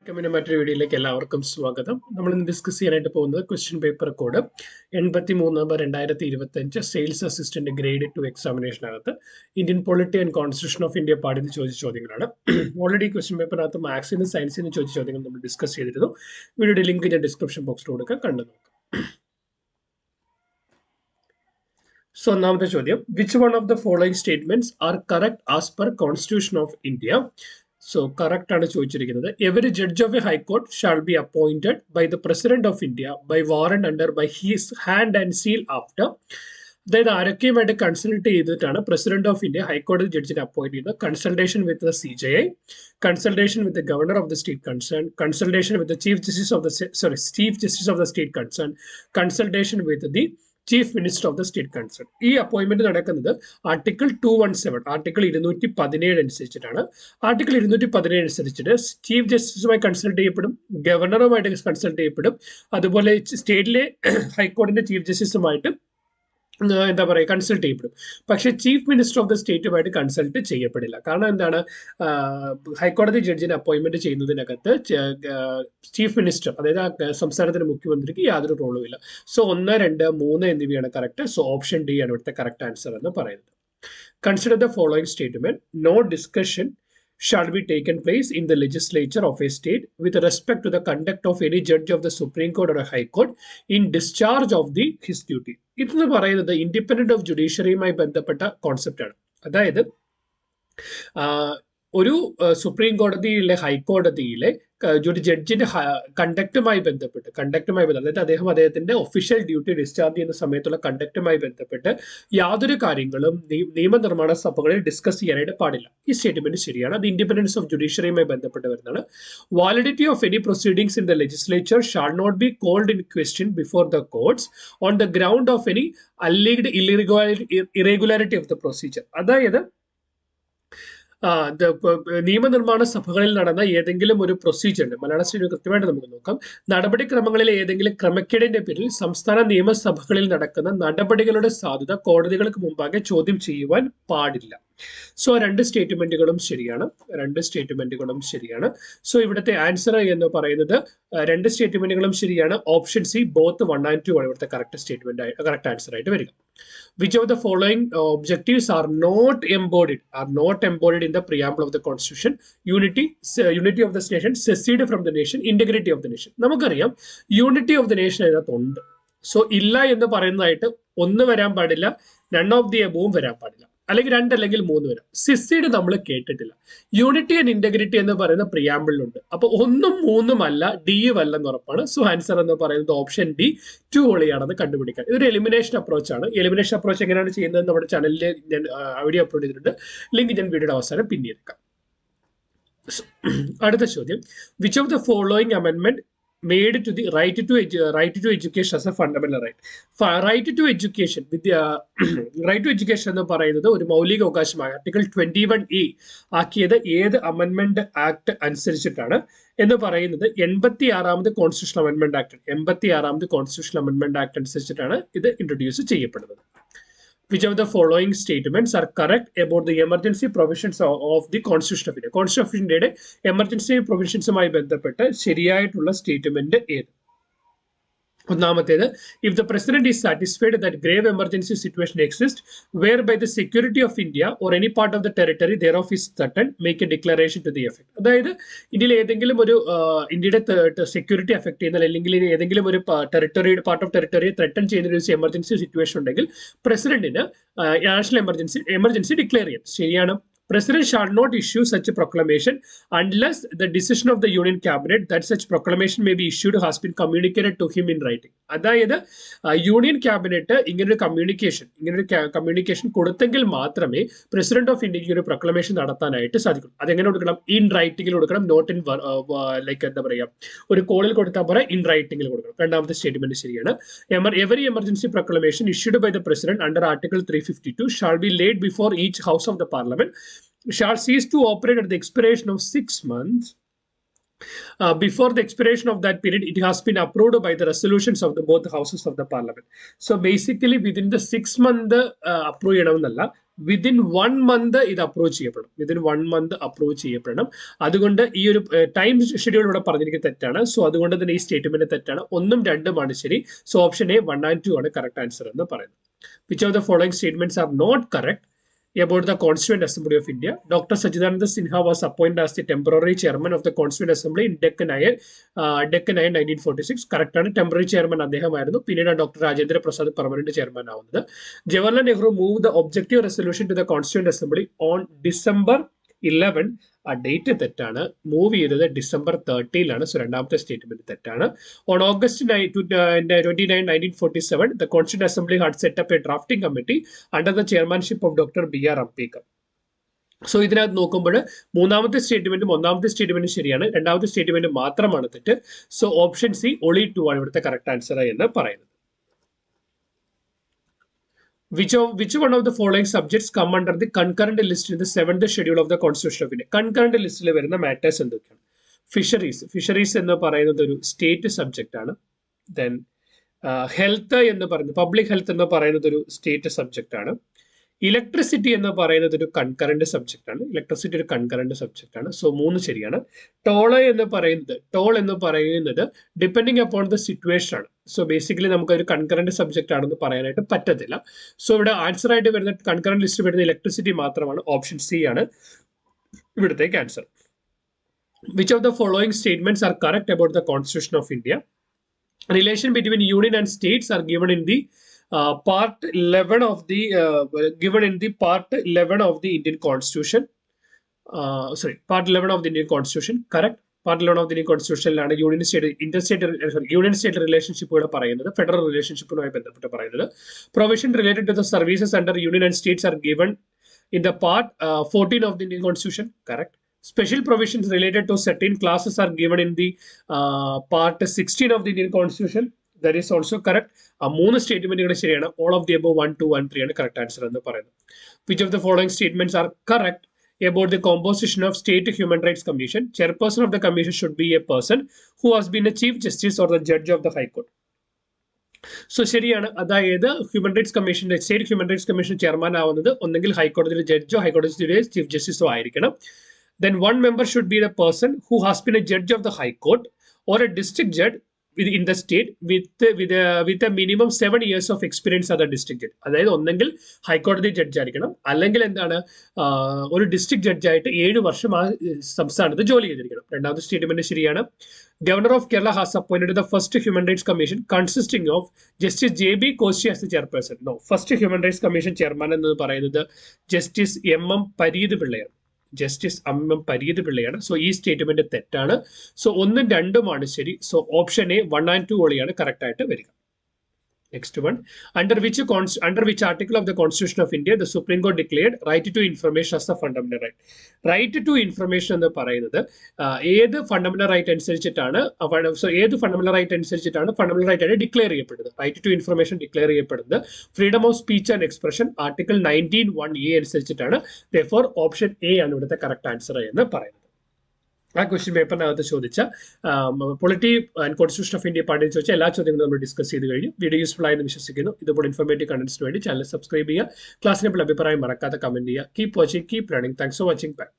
മറ്റൊരു വീഡിയോയിലേക്ക് എല്ലാവർക്കും സ്വാഗതം. നമ്മൾ ഇന്ന് ഡിസ്കസ് ചെയ്യാനായിട്ട് പോകുന്നത് question paper code 83/2025 sales assistant grade 2 എക്സാമിനേഷനകത്ത് Indian polity and constitution of India പാഠത്തിൽ ചോദിച്ച ചോദ്യങ്ങളാണ്. ഓൾറെഡി ക്വസ്റ്റ്യൻ പേപ്പറിനകത്ത് മാത്സിൽ നിന്ന് സയൻസിൽ നിന്ന് ചോദിച്ച ചോദ്യങ്ങൾ നമ്മൾ ഡിസ്കസ് ചെയ്തിരുന്നു. വീഡിയോയുടെ ലിങ്ക് ഞാൻ ഡിസ്ക്രിപ്ഷൻ ബോക്സിൽ കൊടുക്കുക, കണ്ടു നോക്കാം. സോ ഒന്നാമത്തെ ചോദ്യം, which one of the following statements are correct as per constitution of India? So correct ആണ് ചോദിച്ചിരിക്കുന്നത്. Every judge of a high court shall be appointed by the president of India by warrant under by his hand and seal after. അതായത് ആരൊക്കെയുമായിട്ട് consult ചെയ്തിട്ടാണ് president of India ഹൈക്കോടതി ജഡ്ജിനെ appoint ചെയ്തത്? Consultation with the CJI, consultation with the governor of the state concern, consultation with the chief justice of the state concern, consultation with the chief minister of the state concern. ഈ appointment നടക്കുന്നത് article 217 article 217 അനുസരിച്ചിട്ടാണ്. Article 217 അനുസരിച്ചിട്ട് chief ജസ്റ്റിസുമായി consult ചെയ്യപ്പെടും, ഗവർണറുമായിട്ട് consult ചെയ്യപ്പെടും, അതുപോലെ സ്റ്റേറ്റിലെ ഹൈക്കോടതിന്റെ chief ജസ്റ്റിസുമായിട്ട് എന്താ പറയുക consult ചെയ്യപ്പെടും. പക്ഷെ ചീഫ് മിനിസ്റ്റർ ഓഫ് ദ സ്റ്റേറ്റുമായിട്ട് കൺസൾട്ട് ചെയ്യപ്പെടില്ല. കാരണം എന്താണ്? ഹൈക്കോടതി ജഡ്ജിനെ അപ്പോയിന്റ്മെന്റ് ചെയ്യുന്നതിനകത്ത് ചീഫ് മിനിസ്റ്റർ, അതായത് സംസ്ഥാനത്തിന്റെ മുഖ്യമന്ത്രിക്ക് യാതൊരു റോളും ഇല്ല. സോ 1, 2, 3 എന്നിവയാണ് കറക്റ്റ്. സോ ഓപ്ഷൻ ഡി ആണ് ഇവിടുത്തെ കറക്റ്റ് ആൻസർ എന്ന് പറയുന്നത്. Consider the following statement. No discussion shall be taken place in the legislature of a state with respect to the conduct of any judge of the Supreme Court or a High Court in discharge of his duty. ഇതെന്ന് പറയുന്നത് independent of ജുഡീഷ്യറിയുമായി ബന്ധപ്പെട്ട concept ആണ്. അതായത് ഒരു supreme കോടതിയിലെ ഹൈക്കോടതിയിലെ ഒരു ജഡ്ജിന്റെ കണ്ടക്റ്റുമായി ബന്ധപ്പെട്ട് അതായത് അദ്ദേഹത്തിന്റെ ഒഫീഷ്യൽ ഡ്യൂട്ടി ഡിസ്ചാർജ് ചെയ്യുന്ന സമയത്തുള്ള കണ്ടക്റ്റുമായി ബന്ധപ്പെട്ട് യാതൊരു കാര്യങ്ങളും നിയമനിർമ്മാണ സഭകളിൽ ഡിസ്കസ് ചെയ്യാനായിട്ട് പാടില്ല. ഈ സ്റ്റേറ്റ്മെന്റ് ശരിയാണ്. അത് ഇൻഡിപെൻഡൻസ് ഓഫ് ജുഡീഷ്യറിയുമായി ബന്ധപ്പെട്ട് വരുന്നതാണ്. Validity of any proceedings in the legislature shall not be called in question before the courts on the ground of any alleged irregularity of the procedure. അതായത് നിയമനിർമ്മാണ സഭകളിൽ നടന്ന ഏതെങ്കിലും ഒരു പ്രൊസീജിയറിന്റെ മലയാള സ്റ്റേറ്റ് കൃത്യമായിട്ട് നമുക്ക് നോക്കാം. നടപടിക്രമങ്ങളിൽ ഏതെങ്കിലും ക്രമക്കേടിന്റെ പേരിൽ സംസ്ഥാന നിയമസഭകളിൽ നടക്കുന്ന നടപടികളുടെ സാധുത കോടതികൾക്ക് മുമ്പാകെ ചോദ്യം ചെയ്യുവാൻ പാടില്ല. സോ രണ്ട് സ്റ്റേറ്റ്മെന്റുകളും ശരിയാണ്. സോ ഇവിടുത്തെ ആൻസർ എന്ന് പറയുന്നത് രണ്ട് സ്റ്റേറ്റ്മെന്റുകളും ശരിയാണ്. ഓപ്ഷൻ സി ബോത്ത് 1 and 2 ആണ് ഇവിടുത്തെ കറക്റ്റ് ആൻസർ ആയിട്ട് വരിക. Which of the following objectives are not embodied in the preamble of the Constitution? Unity of the nation, secede from the nation, integrity of the nation. നമുക്കറിയാം unity of the nation അതിനകത്തുണ്ട്. So ഇല്ല എന്ന് പറയുന്നതായിട്ട് ഒന്ന് വരാൻ പാടില്ല, none of the above വരാൻ പാടില്ല, അല്ലെങ്കിൽ 2 അല്ലെങ്കിൽ 3 വരാം. സിസീഡ് നമ്മൾ കേട്ടിട്ടില്ല. യൂണിറ്റി ആൻഡ് ഇന്റഗ്രിറ്റി എന്ന് പറയുന്ന പ്രിയാമ്പിളിലുണ്ട്. അപ്പൊ 1ഉം 3ഉം അല്ല, ഡിയും അല്ലെന്ന് ഉറപ്പാണ്. സോ ആൻസർ എന്ന് പറയുന്നത് ഓപ്ഷൻ ഡി 2 ഒളിയാണെന്ന് കണ്ടുപിടിക്കാൻ. ഇതൊരു എലിമിനേഷൻ അപ്രോച്ച് ആണ്. എലിമിനേഷൻ അപ്രോച്ച് എങ്ങനെയാണ് ചെയ്യുന്നത് നമ്മുടെ ചാനലിൽ ഞാൻ വീഡിയോ അപ്ലോഡ് ചെയ്തിട്ടുണ്ട്. ലിങ്ക് ഞാൻ വീഡിയോയുടെ അവസാനം പിൻ ചെയ്തേക്കാം. അടുത്ത ചോദ്യം, വിച്ച് ഓഫ് ദ ഫോളോയിങ് അമെൻമെന്റ് made to the right to education as a fundamental right. Right to education right to education എന്ന് പറയുന്നത് ഒരു മൗലിക അവകാശമാണ്. ആർട്ടിക്കിൾ 21A ആക്കിയത് ഏത് അമെൻമെന്റ് ആക്ട് അനുസരിച്ചിട്ടാണ് എന്ന് പറയുന്നത് 86ാമത് കോൺസ്റ്റിറ്റ്യൂഷൻ അമെൻമെന്റ് ആക്ട് അനുസരിച്ചിട്ടാണ് ഇത് ഇൻട്രൊഡ്യൂസ് ചെയ്യപ്പെടുന്നത്. Which of the following statements are correct about the emergency provisions of the Constitution of India? Constitution of India emergency പ്രൊവിഷൻസുമായി ബന്ധപ്പെട്ട് ശരിയായിട്ടുള്ള സ്റ്റേറ്റ്മെന്റ് ഏത്? ഒന്നാമത്തേത്, if the president is satisfied that grave emergency situation exists whereby the security of India or any part of the territory thereof is threatened, make a declaration to the effect. അതായത് ഇന്ത്യയിൽ ഏതെങ്കിലും ഒരു ഇന്ത്യയുടെ security affect ചെയ്യുന്ന അല്ലെങ്കിൽ ഏതെങ്കിലും ഒരു part of ടെറിട്ടറിയെ threaten ചെയ്യുന്ന ഒരു എമർജൻസി സിറ്റുവേഷൻ ഉണ്ടെങ്കിൽ പ്രസിഡന്റിന് നാഷണൽ എമർജൻസി ഡിക്ലെയർ ചെയ്യാം. ശരിയാണ്. President shall not issue such a proclamation unless the decision of the Union Cabinet that such proclamation may be issued has been communicated to him in writing. അതായത് union cabinet ഇങ്ങനൊരു communication കൊടുത്തെങ്കിൽ മാത്രമേ president of ഇന്ത്യക്ക് ഒരു proclamation നടത്താനായിട്ട് സാധിക്കും. അതെങ്ങനെ കൊടുക്കണം? In റൈറ്റിംഗിൽ കൊടുക്കണം, നോട്ട് ഇൻ ലൈക്ക് എന്താ പറയുക ഒരു കോളിൽ കൊടുത്താൽ പോലെ ഇൻ റൈറ്റിംഗിൽ കൊടുക്കണം. രണ്ടാമത്തെ സ്റ്റേറ്റ്മെന്റ് ശരിയാണ്. Every emergency proclamation issued by the president under Article 352 shall be laid before each house of the parliament, shall cease to operate at the expiration of 6 months. Before the expiration of that period, it has been approved by the resolutions of both houses of the parliament. So basically within the 6 month approve ചെയ്യണമെന്നല്ല, within 1 month ഇത് approach ചെയ്യപ്പെടും. Within 1 month approach ചെയ്യപ്പെടണം. അതുകൊണ്ട് ഈ ഒരു time schedule ഇവിടെ പറഞ്ഞിരിക്കുന്നത് തെറ്റാണ്. സോ അതുകൊണ്ട് തന്നെ ഈ സ്റ്റേറ്റ്മെന്റ് തെറ്റാണ്. 1 ഉം 2 ഉം ആണ് ശരി. സോ ഓപ്ഷൻ എ 1 and 2 ആണ് കറക്റ്റ് ആൻസർ എന്ന് പറയുന്നത്. Which of the following statements are not correct about the Constituent Assembly of India? Dr. Sachidananda Sinha was appointed as the temporary chairman of the Constituent Assembly in Deccan 1946. Correct ആണ്. Temporary chairman അദ്ദേഹമായിരുന്നു. പിന്നീട് doctor Rajendra Prasad permanent chairman ആവുന്നത്. Jawaharlal Nehru move the objective resolution to the constituent assembly on December 11. ആ date തെറ്റാണ്. Move ചെയ്തത് December 30 so രണ്ടാമത്തെ statement തെറ്റാണ്. On August 29, 1947 the Constituent Assembly had set up a drafting committee under the chairmanship of Dr. B.R. Ambedkar. So ഇതിനകത്ത് നോക്കുമ്പോൾ മൂന്നാമത്തെ സ്റ്റേറ്റ്മെന്റും ഒന്നാമത്തെ സ്റ്റേറ്റ്മെന്റും ശരിയാണ്. രണ്ടാമത്തെ സ്റ്റേറ്റ്മെന്റ് മാത്രമാണ് തെറ്റ്. സോ ഓപ്ഷൻ സി only 2 ആണ് ഇവിടുത്തെ കറക്റ്റ് ആൻസർ എന്ന് പറയുന്നത്. Which one of the following subjects come under the concurrent list in the 7th schedule of the Constitution of India? Concurrent ലിസ്റ്റിൽ വരുന്ന മാറ്റേഴ്സ് എന്തൊക്കെയാണ്? ഫിഷറീസ് എന്ന് പറയുന്നത് ഒരു സ്റ്റേറ്റ് സബ്ജക്റ്റ് ആണ്. ദെൻ ഹെൽത്ത് എന്ന് പറയുന്നത് പബ്ലിക് ഹെൽത്ത് എന്ന് പറയുന്നത് ഒരു സ്റ്റേറ്റ് സബ്ജക്റ്റ് ആണ്. ഇലക്ട്രിസിറ്റി എന്ന് പറയുന്നത് ഒരു കൺകറന്റ് സബ്ജക്റ്റ് ആണ്. ഇലക്ട്രിസിറ്റി ഒരു കൺകറന്റ് സബ്ജക്റ്റ് ആണ്. സോ 3 ശരിയാണ്. ടോൾ എന്ന് പറയുന്നത് ഡിപ്പെൻഡിങ് അപ്പോൺ ദ സിറ്റുവേഷൻ ആണ്. സോ ബേസിക്കലി നമുക്ക് ഒരു കൺകറന്റ് സബ്ജക്റ്റ് ആണെന്ന് പറയാനായിട്ട് പറ്റത്തില്ല. സോ ഇവിടെ ആൻസർ ആയിട്ട് വരുന്ന കൺകറന്റ് ലിസ്റ്റ് വരുന്ന ഇലക്ട്രിസിറ്റി മാത്രമാണ്. ഓപ്ഷൻ സി ആണ് ഇവിടുത്തേക്ക് answer. Which of the following statements are correct about the constitution of India? Relation between union and states are given in the part 11 of the given in the part 11 of the Indian Constitution. Part 11 of the Indian Constitution. Correct. Part 11 of the Indian Constitution ലാണ് union state റിലേഷൻഷിപ്പുകൾ പറയുന്നത്. Federal റിലേഷൻഷിപ്പുമായി ബന്ധപ്പെട്ട് പറയുന്നത്. Provision related to the services under union and states are given in the part 14 of the Indian Constitution. Correct. Special provisions related to certain classes are given in the part 16 of the Indian Constitution. That is also correct. ആ 3 സ്റ്റേറ്റ്മെന്റുകൾ ശരിയാണ്. All of the above 1, 2, and 3 ആണ് correct answer എന്ന് പറയുന്നത്. Which of the following statements are correct about the composition of State Human Rights Commission? Chairperson of the commission should be a person who has been a chief justice or the judge of the High Court. So ശരിയാണ്. അതായത് human rights കമ്മീഷന്റെ state human rights commission chairman ആവുന്നത് ഒന്നെങ്കിൽ ഹൈക്കോടതിയിലെ ജഡ്ജോ ഹൈക്കോടതിയുടെ chief ജസ്റ്റിസോ ആയിരിക്കണം. Then one member should be the person who has been a judge of the High Court or a district judge in the state with a minimum 7 years of experience as a district judge. അതായത് ഒന്നെങ്കിൽ ഹൈക്കോടതി judge ആയിരിക്കണം, അല്ലെങ്കിൽ എന്താണ് ഒരു district ജഡ്ജായിട്ട് 7 വർഷം ആ സംസ്ഥാനത്ത് ജോലി ചെയ്തിരിക്കണം. രണ്ടാമത്തെ സ്റ്റേറ്റ്മെന്റ് ശരിയാണ്. Governor of Kerala has appointed the first Human Rights Commission consisting of Justice J.B. Koshi as the chairperson. No, first Human Rights Commission chairman എന്ന് പറയുന്നത് ജസ്റ്റിസ് M.M. പരീത് പിള്ളയാണ്. സോ ഈ സ്റ്റേറ്റ്മെന്റ് തെറ്റാണ്. സോ 1 ഉം 2 ഉം ആണ് ശരി. സോ ഓപ്ഷൻ എ 1 and 2 ഒളിയാണ് കറക്റ്റ് ആയിട്ട് വരിക. Next one. Under which article of the Constitution of India the Supreme Court declared right to information as a fundamental right? Right to information എന്ന് പറയുന്നത് ഏത് ഫണ്ടമെന്റൽ റൈറ്റ് അനുസരിച്ചിട്ടാണ് fundamental right ആയിട്ട് declare ചെയ്യപ്പെടുന്നത്? Right to information declare ചെയ്യപ്പെടുന്നത് freedom of speech and expression article 19(1)(a) അനുസരിച്ചിട്ടാണ്. Therefore option A ആണ് ഇവിടുത്തെ കറക്റ്റ് ആൻസർ എന്ന് പറയുന്നത്. ആ ക്വസ്റ്റ്യൻ പേപ്പറിനകത്ത് ചോദിച്ച polity and constitution of India പാർട്ടിയിൽ ചോദിച്ച എല്ലാ ചോദ്യങ്ങളും നമ്മൾ ഡിസ്കസ് ചെയ്ത് കഴിഞ്ഞു. വീഡിയോ യൂസ്ഫുൾ ആയെന്ന് വിശ്വസിക്കുന്നു. ഇതുപോലെ ഇൻഫോർമേറ്റീവ് കണ്ടന്റ്സിന് വേണ്ടി ചാനൽ സബ്സ്ക്രൈബ് ചെയ്യുക. ക്ലാസ്സിനെ അഭിപ്രായം മറക്കാതെ കമന്റ് ചെയ്യുക. Keep watching, keep learning. Thanks for watching. By.